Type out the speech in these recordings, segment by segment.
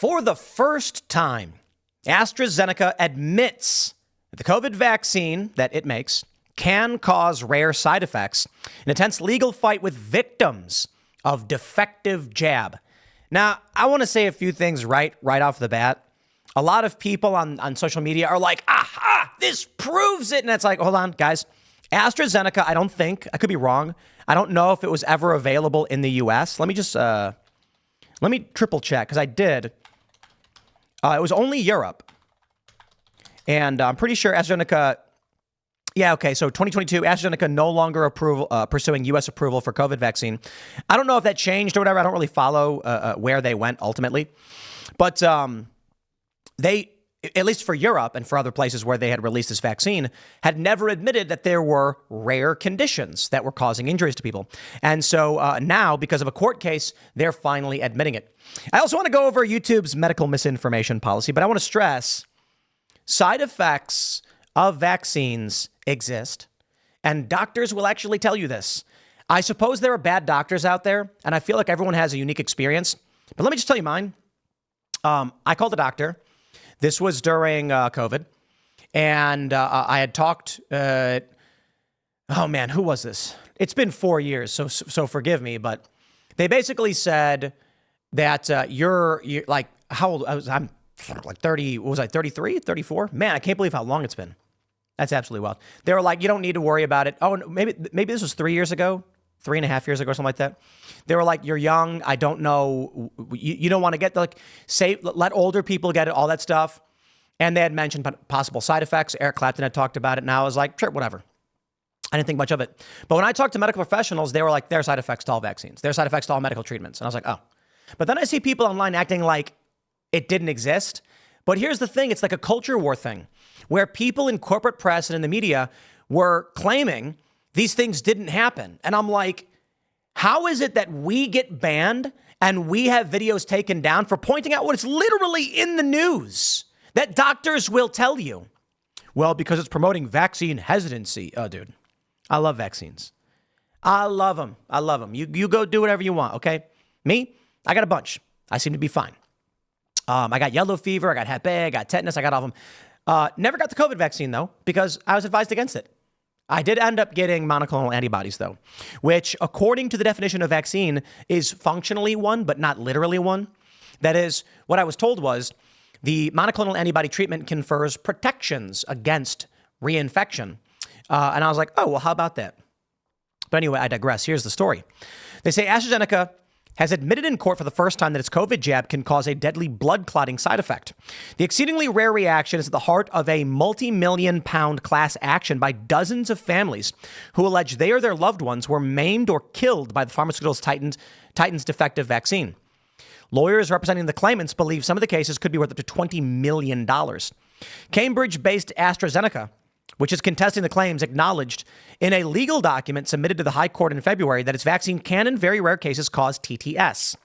For the first time, AstraZeneca admits that the COVID vaccine that it makes can cause rare side effects in a tense legal fight with victims of defective jab. Now, I want to say a few things right off the bat. A lot of people on social media are like, aha, this proves it. And it's like, hold on, guys. AstraZeneca, I could be wrong. I don't know if it was ever available in the U.S. Let me triple check, because I did. It was only Europe. And I'm pretty sure AstraZeneca, so 2022, AstraZeneca no longer pursuing U.S. approval for COVID vaccine. I don't know if that changed or whatever. I don't really follow where they went ultimately. But they, at least for Europe and for other places where they had released this vaccine, had never admitted that there were rare conditions that were causing injuries to people. And so now, because of a court case, they're finally admitting it. I also want to go over YouTube's medical misinformation policy, but I want to stress side effects of vaccines exist, and doctors will actually tell you this. I suppose there are bad doctors out there, and I feel like everyone has a unique experience. But let me just tell you mine. I called a doctor. This was during COVID, and I had talked. Oh man, who was this? It's been 4 years, so forgive me. But they basically said that you're like, how old? I'm like 30. What was I? 33, 34? Man, I can't believe how long it's been. That's absolutely wild. They were like, you don't need to worry about it. Oh, maybe this was 3 years ago, 3.5 years ago, something like that. They were like, you're young. I don't know. You don't want to get let older people get it, all that stuff. And they had mentioned possible side effects. Eric Clapton had talked about it. And I was like, sure, whatever. I didn't think much of it. But when I talked to medical professionals, they were like, there are side effects to all vaccines. There are side effects to all medical treatments. And I was like, oh. But then I see people online acting like it didn't exist. But here's the thing. It's like a culture war thing where people in corporate press and in the media were claiming these things didn't happen. And I'm like, how is it that we get banned and we have videos taken down for pointing out what is literally in the news that doctors will tell you? Well, because it's promoting vaccine hesitancy. Oh, dude, I love vaccines. I love them. I love them. You go do whatever you want, okay? Me, I got a bunch. I seem to be fine. I got yellow fever. I got Hep A. I got tetanus. I got all of them. Never got the COVID vaccine, though, because I was advised against it. I did end up getting monoclonal antibodies, though, which, according to the definition of vaccine, is functionally one, but not literally one. That is, what I was told was the monoclonal antibody treatment confers protections against reinfection. And I was like, oh, well, how about that? But anyway, I digress. Here's the story. They say AstraZeneca has admitted in court for the first time that its COVID jab can cause a deadly blood clotting side effect. The exceedingly rare reaction is at the heart of a multi-million-pound class action by dozens of families who allege they or their loved ones were maimed or killed by the pharmaceuticals Titan's defective vaccine. Lawyers representing the claimants believe some of the cases could be worth up to $20 million. Cambridge-based AstraZeneca, which is contesting the claims, acknowledged in a legal document submitted to the High Court in February that its vaccine can, in very rare cases, cause TTS.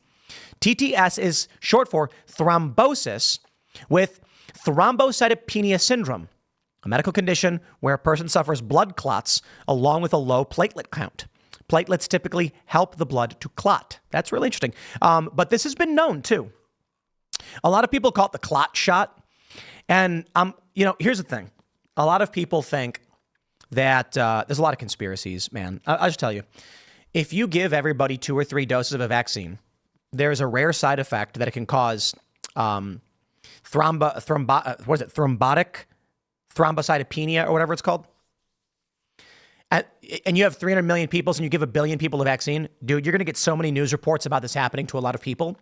TTS is short for thrombosis with thrombocytopenia syndrome, a medical condition where a person suffers blood clots along with a low platelet count. Platelets typically help the blood to clot. That's really interesting. But this has been known, too. A lot of people call it the clot shot. And, here's the thing. A lot of people think that there's a lot of conspiracies, man. I'll just tell you, if you give everybody 2 or 3 doses of a vaccine, there's a rare side effect that it can cause thrombocytopenia or whatever it's called. And you have 300 million people and you give 1 billion people a vaccine, dude, you're going to get so many news reports about this happening to a lot of people.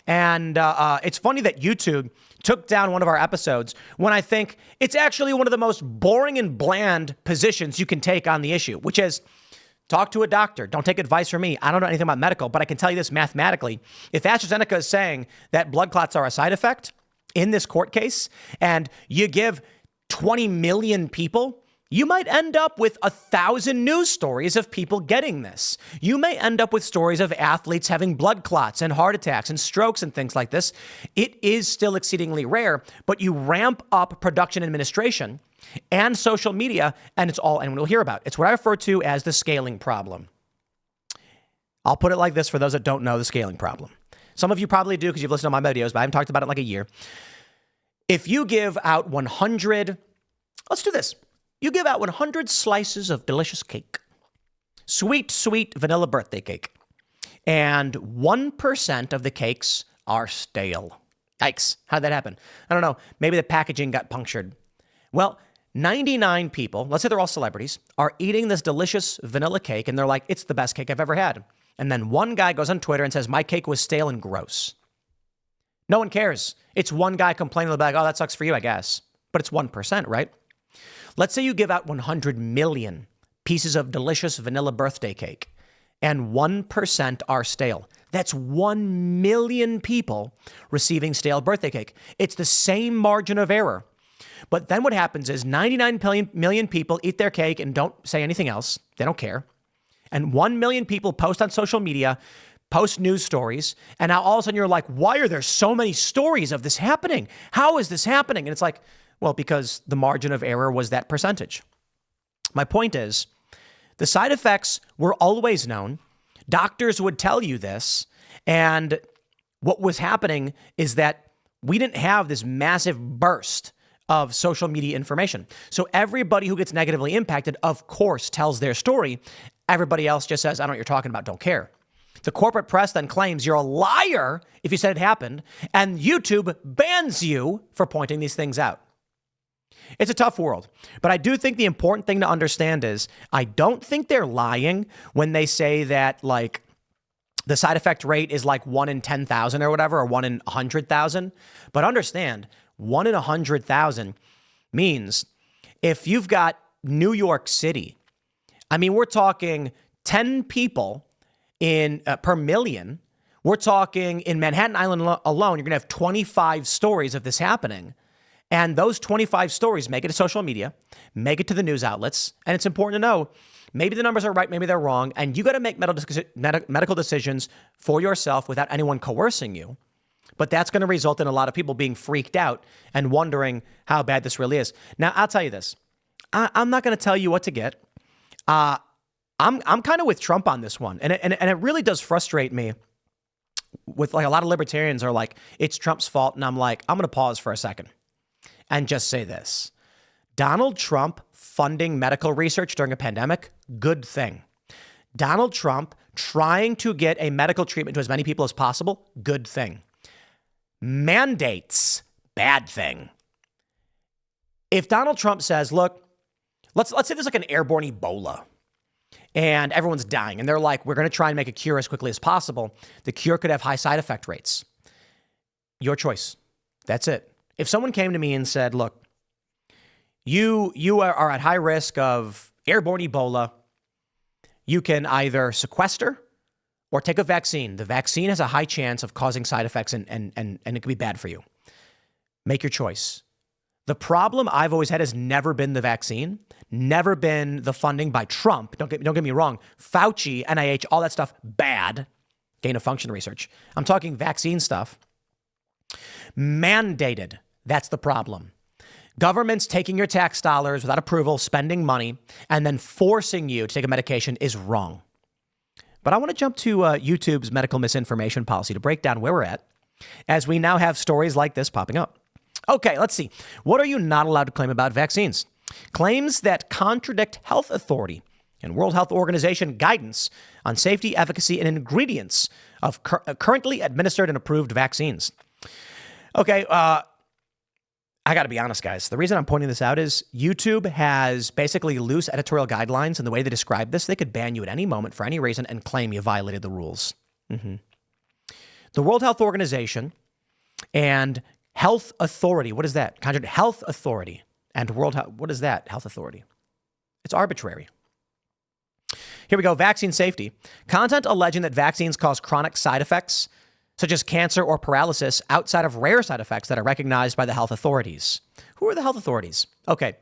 And it's funny that YouTube took down one of our episodes when I think it's actually one of the most boring and bland positions you can take on the issue, which is talk to a doctor. Don't take advice from me. I don't know anything about medical, but I can tell you this mathematically. If AstraZeneca is saying that blood clots are a side effect in this court case and you give 20 million people, you might end up with 1,000 news stories of people getting this. You may end up with stories of athletes having blood clots and heart attacks and strokes and things like this. It is still exceedingly rare, but you ramp up production administration and social media, and it's all anyone will hear about. It's what I refer to as the scaling problem. I'll put it like this for those that don't know the scaling problem. Some of you probably do because you've listened to my videos, but I haven't talked about it in like a year. If you give out 100, let's do this. You give out 100 slices of delicious cake, sweet, sweet vanilla birthday cake, and 1% of the cakes are stale. Yikes. How'd that happen? I don't know. Maybe the packaging got punctured. Well, 99 people, let's say they're all celebrities, are eating this delicious vanilla cake, and they're like, it's the best cake I've ever had. And then one guy goes on Twitter and says, my cake was stale and gross. No one cares. It's one guy complaining about, oh, that sucks for you, I guess. But it's 1%, right? Let's say you give out 100 million pieces of delicious vanilla birthday cake, and 1% are stale. That's 1 million people receiving stale birthday cake. It's the same margin of error. But then what happens is 99 million people eat their cake and don't say anything else. They don't care. And 1 million people post on social media, post news stories. And now all of a sudden you're like, why are there so many stories of this happening? How is this happening? And it's like, well, because the margin of error was that percentage. My point is, the side effects were always known. Doctors would tell you this. And what was happening is that we didn't have this massive burst of social media information. So everybody who gets negatively impacted, of course, tells their story. Everybody else just says, I don't know what you're talking about, don't care. The corporate press then claims you're a liar if you said it happened, and YouTube bans you for pointing these things out. It's a tough world, but I do think the important thing to understand is I don't think they're lying when they say that like the side effect rate is like 1 in 10,000 or whatever, or 1 in 100,000. But understand, 1 in 100,000 means if you've got New York City, I mean, we're talking 10 people in per million. We're talking in Manhattan Island alone, you're going to have 25 stories of this happening. And those 25 stories make it to social media, make it to the news outlets. And it's important to know, maybe the numbers are right, maybe they're wrong. And you got to make medical decisions for yourself without anyone coercing you. But that's going to result in a lot of people being freaked out and wondering how bad this really is. Now, I'll tell you this. I'm not going to tell you what to get. I'm kind of with Trump on this one. And it really does frustrate me with like a lot of libertarians are like, it's Trump's fault. And I'm like, I'm going to pause for a second and just say this. Donald Trump funding medical research during a pandemic, good thing. Donald Trump trying to get a medical treatment to as many people as possible, good thing. Mandates, bad thing. If Donald Trump says, look, let's say there's like an airborne Ebola and everyone's dying and they're like, we're going to try and make a cure as quickly as possible. The cure could have high side effect rates. Your choice. That's it. If someone came to me and said, look, you are at high risk of airborne Ebola, you can either sequester or take a vaccine. The vaccine has a high chance of causing side effects and it could be bad for you. Make your choice. The problem I've always had has never been the vaccine, never been the funding by Trump. Don't get me wrong. Fauci, NIH, all that stuff, bad. Gain of function research. I'm talking vaccine stuff. Mandated. That's the problem. Governments taking your tax dollars without approval, spending money, and then forcing you to take a medication is wrong. But I want to jump to YouTube's medical misinformation policy to break down where we're at, as we now have stories like this popping up. Okay, let's see. What are you not allowed to claim about vaccines? Claims that contradict health authority and World Health Organization guidance on safety, efficacy, and ingredients of currently administered and approved vaccines. Okay, I got to be honest, guys. The reason I'm pointing this out is YouTube has basically loose editorial guidelines, and the way they describe this, they could ban you at any moment for any reason and claim you violated the rules. The World Health Organization and Health Authority, what is that? Contradict Health Authority and World Health, what is that? Health Authority. It's arbitrary. Here we go. Vaccine safety. Content alleging that vaccines cause chronic side effects such as cancer or paralysis outside of rare side effects that are recognized by the health authorities. Who are the health authorities? Okay.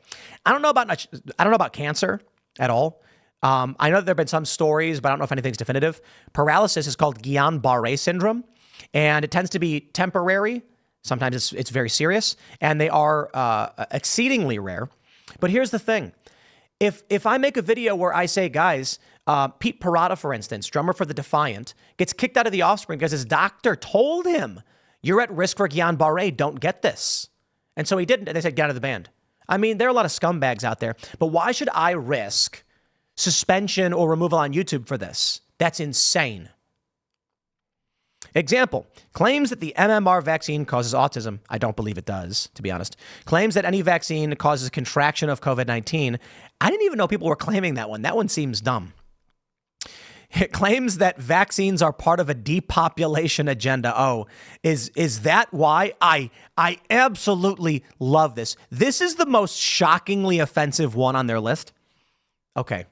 I don't know about cancer at all. I know that there have been some stories, but I don't know if anything's definitive. Paralysis is called Guillain-Barré syndrome, and it tends to be temporary. Sometimes it's very serious, and they are exceedingly rare. But here's the thing. If I make a video where I say, guys, Pete Parada, for instance, drummer for The Defiant, gets kicked out of The Offspring because his doctor told him, you're at risk for Guillain-Barré, don't get this. And so he didn't, and they said, get out of the band. I mean, there are a lot of scumbags out there, but why should I risk suspension or removal on YouTube for this? That's insane. Example, claims that the MMR vaccine causes autism. I don't believe it does, to be honest. Claims that any vaccine causes contraction of COVID-19. I didn't even know people were claiming that one. That one seems dumb. It claims that vaccines are part of a depopulation agenda. Oh, is that why? I absolutely love this. This is the most shockingly offensive one on their list. Okay.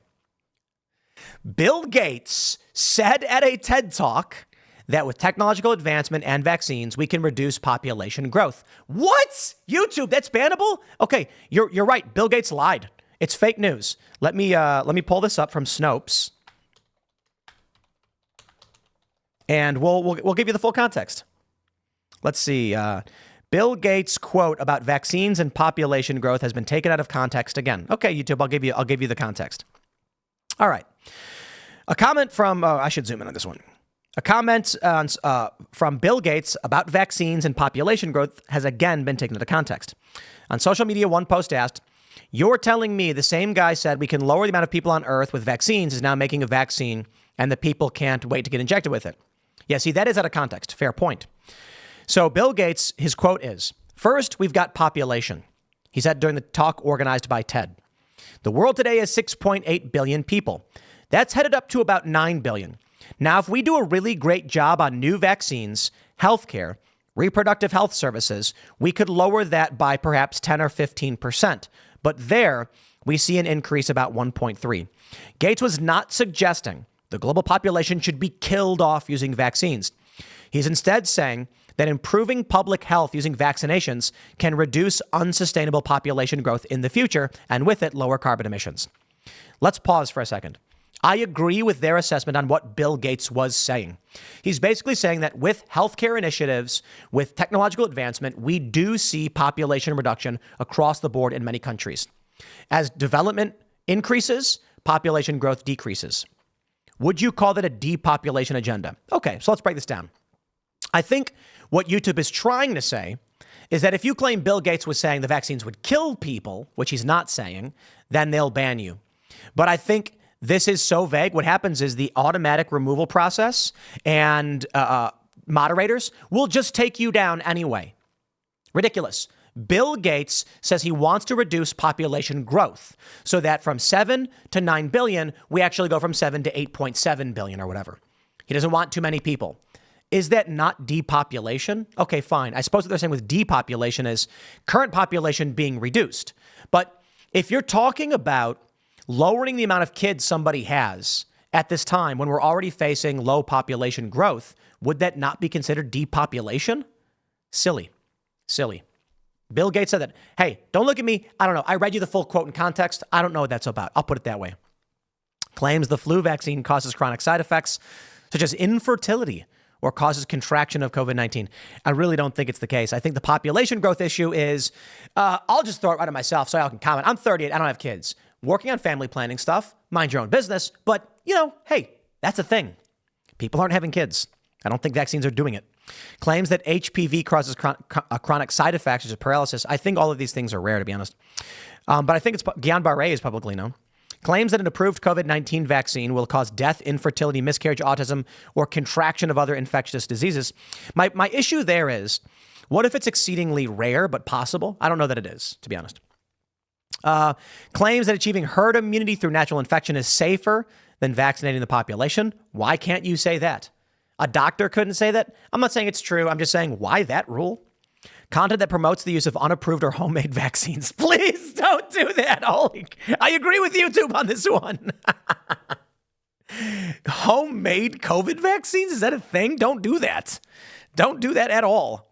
Bill Gates said at a TED Talk that with technological advancement and vaccines, we can reduce population growth. What? YouTube, that's bannable? Okay, you're right. Bill Gates lied. It's fake news. Let me pull this up from Snopes, and we'll give you the full context. Let's see. Bill Gates' quote about vaccines and population growth has been taken out of context again. Okay, YouTube, I'll give you the context. All right. A comment from I should zoom in on this one. A comment from Bill Gates about vaccines and population growth has again been taken into context. On social media, one post asked, "You're telling me the same guy said we can lower the amount of people on Earth with vaccines is now making a vaccine and the people can't wait to get injected with it?" Yeah, see, that is out of context. Fair point. So Bill Gates, his quote is, "First, we've got population." He said during the talk organized by TED. "The world today is 6.8 billion people. That's headed up to about 9 billion. Now, if we do a really great job on new vaccines, healthcare, reproductive health services, we could lower that by perhaps 10 or 15%. But there, we see an increase about 1.3. Gates was not suggesting the global population should be killed off using vaccines. He's instead saying that improving public health using vaccinations can reduce unsustainable population growth in the future, and with it, lower carbon emissions." Let's pause for a second. I agree with their assessment on what Bill Gates was saying. He's basically saying that with healthcare initiatives, with technological advancement, we do see population reduction across the board in many countries. As development increases, population growth decreases. Would you call that a depopulation agenda? Okay, so let's break this down. I think what YouTube is trying to say is that if you claim Bill Gates was saying the vaccines would kill people, which he's not saying, then they'll ban you. But I think this is so vague. What happens is the automatic removal process and moderators will just take you down anyway. Ridiculous. Bill Gates says he wants to reduce population growth so that from 7 to 9 billion, we actually go from 7 to 8.7 billion or whatever. He doesn't want too many people. Is that not depopulation? Okay, fine. I suppose what they're saying with depopulation is current population being reduced. But if you're talking about lowering the amount of kids somebody has at this time when we're already facing low population growth, would that not be considered depopulation? Silly. Bill Gates said that. Hey, don't look at me. I don't know. I read you the full quote in context. I don't know what that's about. I'll put it that way. Claims the flu vaccine causes chronic side effects such as infertility or causes contraction of COVID-19. I really don't think it's the case. I think the population growth issue is, I'll just throw it right at myself so I can comment. I'm 38. I don't have kids. Working on family planning stuff, mind your own business. But, hey, that's a thing. People aren't having kids. I don't think vaccines are doing it. Claims that HPV causes chronic side effects, such as paralysis. I think all of these things are rare, to be honest. But I think Guillain-Barré is publicly known. Claims that an approved COVID-19 vaccine will cause death, infertility, miscarriage, autism, or contraction of other infectious diseases. My issue there is, what if it's exceedingly rare but possible? I don't know that it is, to be honest. Claims that achieving herd immunity through natural infection is safer than vaccinating the population. Why can't you say that? A doctor couldn't say that? I'm not saying it's true. I'm just saying, why that rule? Content that promotes the use of unapproved or homemade vaccines. Please don't do that. I agree with YouTube on this one. Homemade COVID vaccines? Is that a thing? Don't do that. Don't do that at all.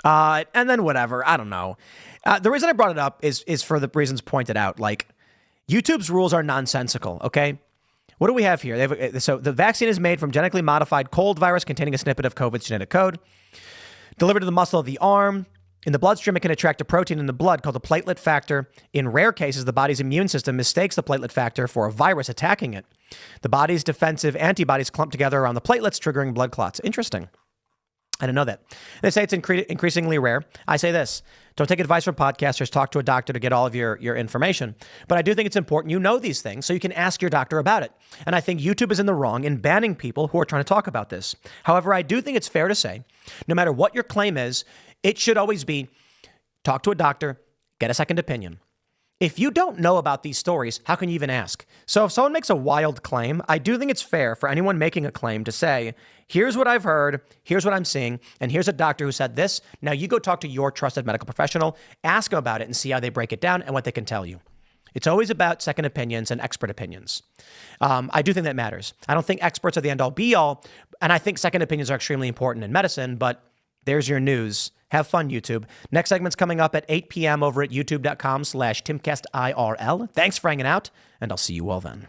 And then whatever. I don't know. The reason I brought it up is for the reasons pointed out. Like, YouTube's rules are nonsensical, okay? What do we have here? So the vaccine is made from genetically modified cold virus containing a snippet of COVID's genetic code, delivered to the muscle of the arm. In the bloodstream, it can attract a protein in the blood called the platelet factor. In rare cases, the body's immune system mistakes the platelet factor for a virus attacking it. The body's defensive antibodies clump together around the platelets, triggering blood clots. Interesting. I didn't know that. They say it's increasingly rare. I say this: don't take advice from podcasters. Talk to a doctor to get all of your information. But I do think it's important you know these things so you can ask your doctor about it. And I think YouTube is in the wrong in banning people who are trying to talk about this. However, I do think it's fair to say, no matter what your claim is, it should always be talk to a doctor, get a second opinion. If you don't know about these stories, how can you even ask? So if someone makes a wild claim, I do think it's fair for anyone making a claim to say, here's what I've heard, here's what I'm seeing, and here's a doctor who said this. Now you go talk to your trusted medical professional, ask them about it, and see how they break it down and what they can tell you. It's always about second opinions and expert opinions. I do think that matters. I don't think experts are the end-all be-all, and I think second opinions are extremely important in medicine, but there's your news. Have fun, YouTube. Next segment's coming up at 8 p.m. over at youtube.com/TimcastIRL. Thanks for hanging out, and I'll see you all then.